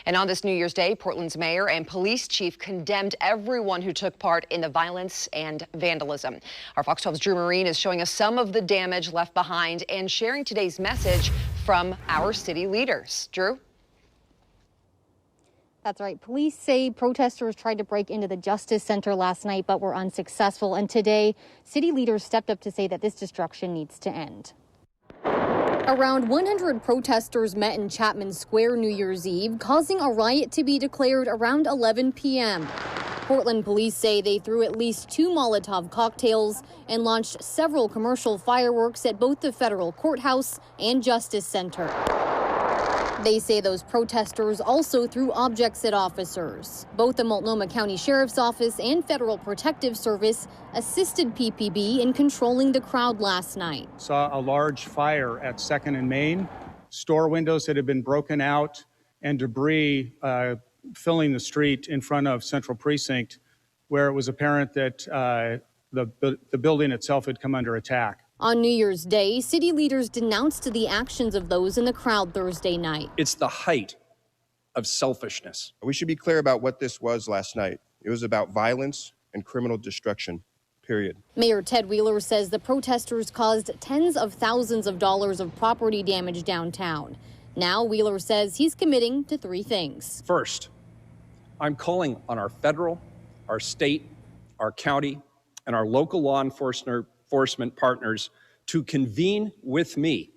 And on this New Year's Day, Portland's mayor and police chief condemned everyone who took part in the violence and vandalism. Our Fox 12's Drew Marine is showing us some of the damage left behind and sharing today's message from our city leaders. Drew? That's right. Police say protesters tried to break into the Justice Center last night but were unsuccessful. And today, city leaders stepped up to say that this destruction needs to end. Around 100 protesters met in Chapman Square New Year's Eve, causing a riot to be declared around 11 p.m. Portland police say they threw at least 2 Molotov cocktails and launched several commercial fireworks at both the federal courthouse and Justice Center. They say those protesters also threw objects at officers. Both the Multnomah County Sheriff's Office and Federal Protective Service assisted PPB in controlling the crowd last night. Saw a large fire at 2nd and Main, store windows that had been broken out, and debris filling the street in front of Central Precinct, where it was apparent that the building itself had come under attack. On New Year's Day, city leaders denounced the actions of those in the crowd Thursday night. It's the height of selfishness. We should be clear about what this was last night. It was about violence and criminal destruction, period. Mayor Ted Wheeler says the protesters caused tens of thousands of dollars of property damage downtown. Now Wheeler says he's committing to 3 things. First, I'm calling on our federal, our state, our county, and our local law enforcement partners to convene with me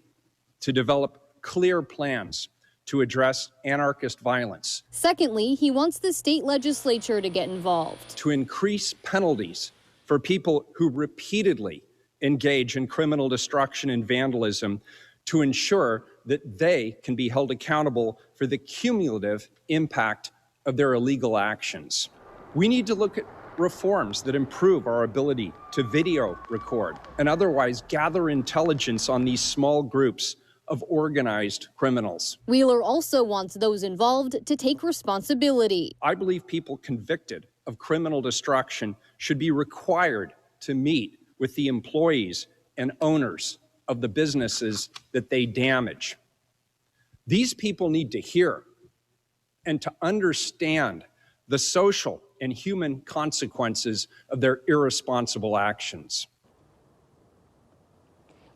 to develop clear plans to address anarchist violence. Secondly, he wants the state legislature to get involved. To increase penalties for people who repeatedly engage in criminal destruction and vandalism, to ensure that they can be held accountable for the cumulative impact of their illegal actions. We need to look at reforms that improve our ability to video record and otherwise gather intelligence on these small groups of organized criminals. Wheeler also wants those involved to take responsibility. I believe people convicted of criminal destruction should be required to meet with the employees and owners of the businesses that they damage. These people need to hear and to understand the social and human consequences of their irresponsible actions.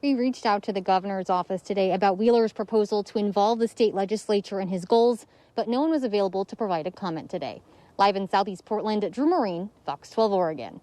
We reached out to the governor's office today about Wheeler's proposal to involve the state legislature in his goals, but no one was available to provide a comment today. Live in Southeast Portland, Drew Marine, Fox 12 Oregon.